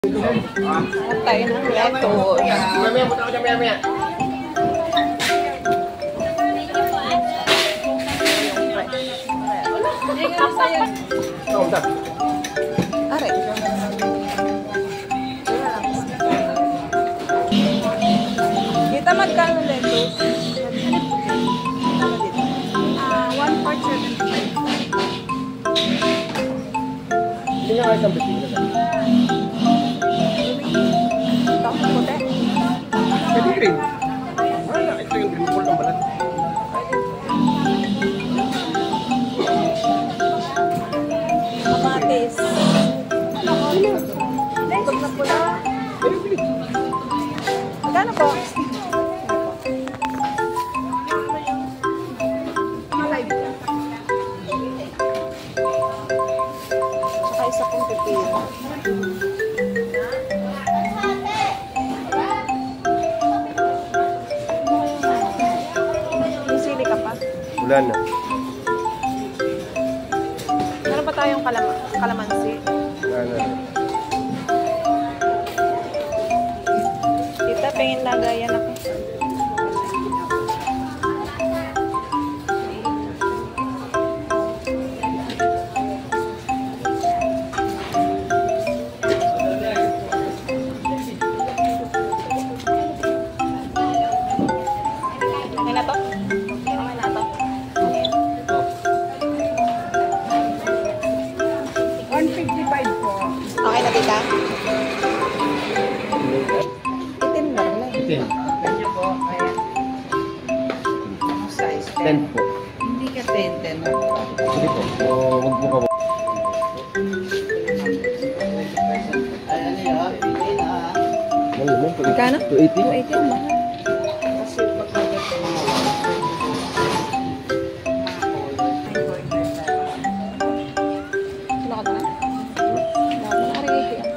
Tayo ng lettuce. Mamaya, punta ko dyan mamaya. Hindi nga sa'yo. Oo, punta. Are. Kita magkano lettuce? 1/4 Hindi nga kayo isang bitin na lang. Tapos puti. Pwede green. Wala, ito yung green ball ng balat. Kamatis. Lettuce na pula. Pwede green. Magkano po? Saka isa pong pipino. May sili ka pa? Wala na. Meron pa tayong kalamansi. Wala na. Tita, pingin lagayan ako. Okay na to? Okay na to. 155 po. Okay na, tita? Itim na rin. Itin. Kanya po, ayan. Ano size? 10 po. Hindi ka 10, 10 na po. Sige po. O, huwag po ka po. Ano mo? Magkano? 280? 280 ang mahal. Kasi pagkagat ng mga Wala ka na? Wala ka na. Ari, 80 ah.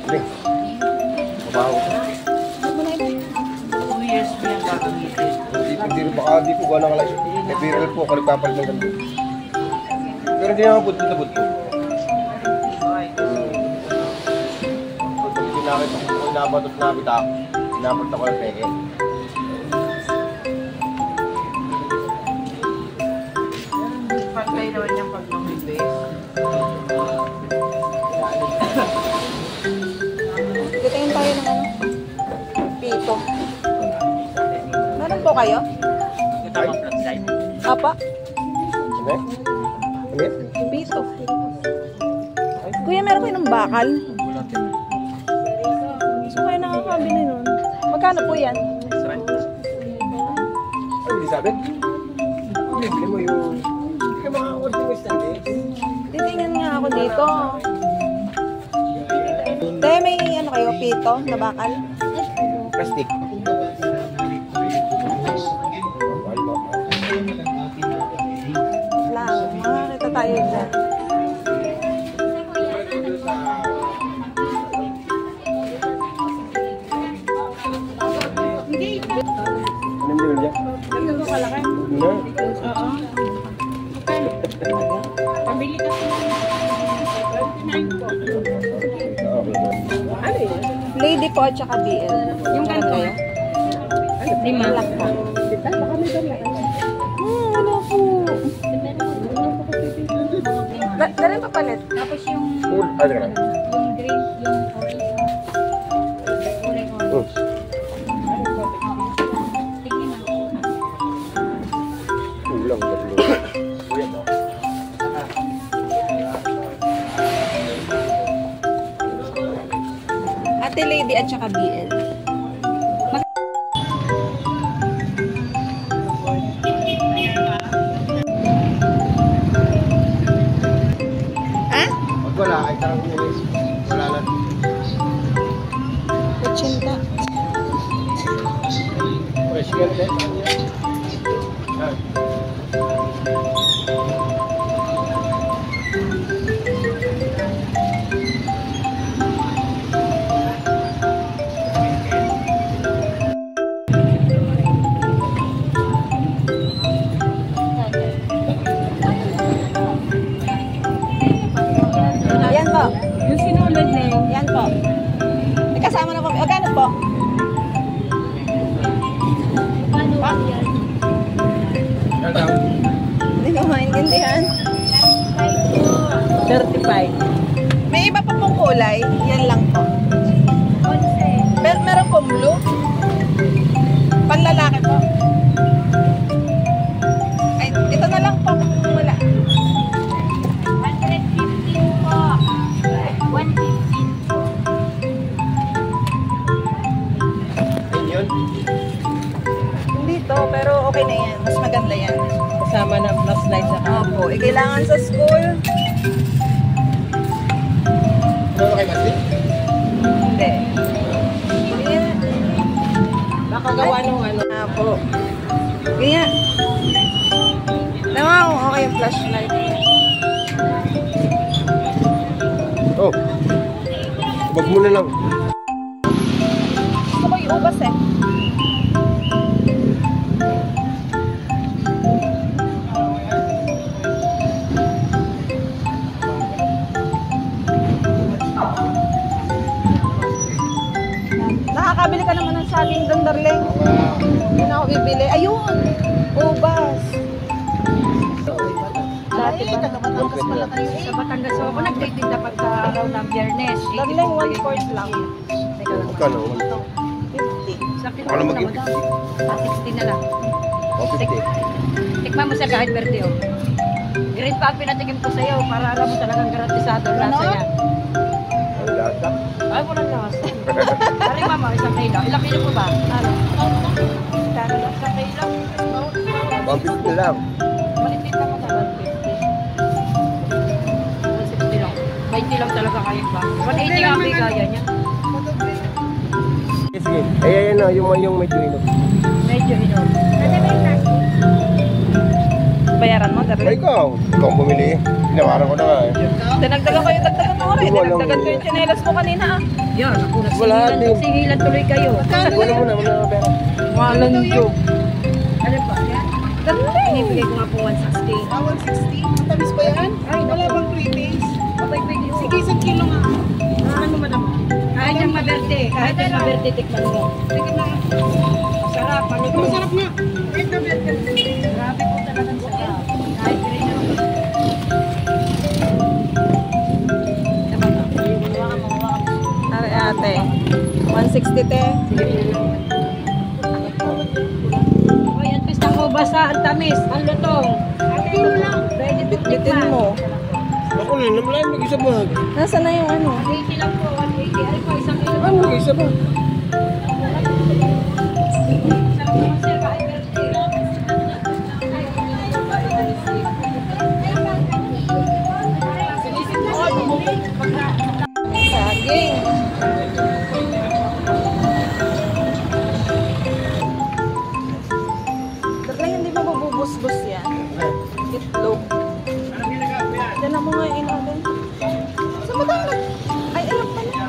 Hindi. Mabaho. Huwag mo na ito. 2 years po yung gagamitin. Hindi rin baka di po gano'ng kalay. May viral po, kalagpapalit ng ganito. Pero hindi naman budbud na budbud. Pag pinakita ko kung inabatot na bitak, inabatot ako ng peke. Pantay naman yung pag lumibis. Titingin tayo ng ano? Pito. Meron po kayo? Kita mo flat side. Apa? Ano? Ano yan? Pito. Kuya, meron kayo ng bakal? So kayo nakakabili nun. Magkano po yan? Ano hindi sabi? Bibili mo yung... Hindi ka makaka-order mo stand eh. Titingin nga ako dito. Tayo may ano kayo, pito na bakal? Plastic. Lang, makakita tayo dyan. Ano yung niya? Ito po kalaki. Ano? Oo. Pamili ka po. 29 po. Ano yun? Lady po at saka BL. Yung ganito? kayo? Lima. Malak po. Baka may dala. Ano po? Dali pa palit. Tapos yung Full. Ano ka lang? green, yung orange. Kulay orange. Tignan mo. Kulang. Kuya mo. Ate Lady at saka BL. Pag wala, ay tarang yung wala lang. Kutsinta. Presidente. Ano daw? Hindi ko maintindihan. 35. May iba pa pong kulay. Yan lang po. Meron pong blue. Panlalaki po. Ay, ito na lang po kung wala. 115 po. 115 po. Ayun yun. Hindi to, pero okay na yan. Mas maganda yan. Kasama ng plus light sa Opo, kailangan sa school. Ano kay Masli? Hindi. Ganyan. Baka gawa nung ano. Opo. Ganyan. Tama kung okay yung flashlight. Oh. Wag mo na lang. Gusto ko yung ubas eh. Nakakabili ka naman ng saging doon, darling. Hindi na ako bibili. Ayun! Ubas. Dati pa Batangas pala kayo. Sa Batangas ako nagtitinda pagka araw ng Biyernes. Darling, 1/4 lang. Teka lang. Magkano? 50. Sa akin Wala na mag-ibig. madam. 60 na lang. 150. Tikman mo sa kahit verde oh. Green pa ang pinatikim ko sa'yo para alam mo talagang garantisado ang lasa niya. Ang lasa. Ay, walang lasa. Pari mama, isang kilo. Ilang kilo po ba? Ano? Dano lang sa kilo. 150 lang. Malitin ka mo na 150. 160 lang. 20 lang talaga kayo ba? 180 ang bigaya niya. Sige, sige. Ay, ayan na. Yung medyo ino. Medyo ino. Bayaran mo, Ay, darling. ikaw. Ikaw ang bumili. Tinawaran ko na nga eh. Dinagdagan ko yung dagdagan mo rin. Walang- Dinagdagan ko yung tsinelas mo kanina ah. Yan, ako Wala din. nagsigilan tuloy kayo. Wala mo na. Wala na pera. Walang joke. Ano pa? Yan. Darling. Binibigay ko nga po 160. 160? Matamis ba yan? Ay, Wala naku. bang 3 days? Abay, pwede mo. Sige, isang kilo nga. Ano madam? Kahit yung maberte. Kahit yung maberte, tikman mo. Teka na. Masarap. Ano to? Masarap nga. Ito, ito. Grabe po talagang sarap. Kahit green na. Diba ka? Hawakan mo, hawakan mo. Are ate. 160 te. Hoy, at least ang basa, ang tamis, ang lutong. Kilo lang. Ready to Bitbitin tikman. mo. Ako rin. Naman mag-isa ba? Nasaan na yung ano? 180 lang po, 180. Ay po, isang kilo. Ano mag-isa ba? Sarap naman sir, kahit verde. Saging. Darling, hindi mo mabubus-bus yan. Itlog. Diyan mo nga yung inatin. Saan mo tayo Ay, alam pala.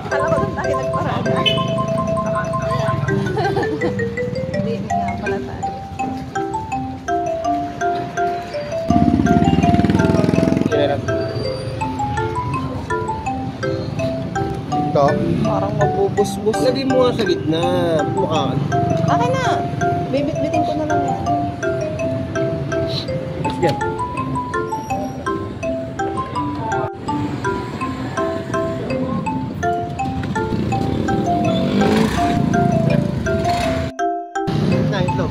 Akala ko doon tayo nagparada. Hindi nga pala tayo. Kailan? Ito. Parang mabubus-bus. Lagay mo nga sa gitna. Ba't mo ka? Akin na. Bibit-bitin ko na lang yan. Sige. Na, ito.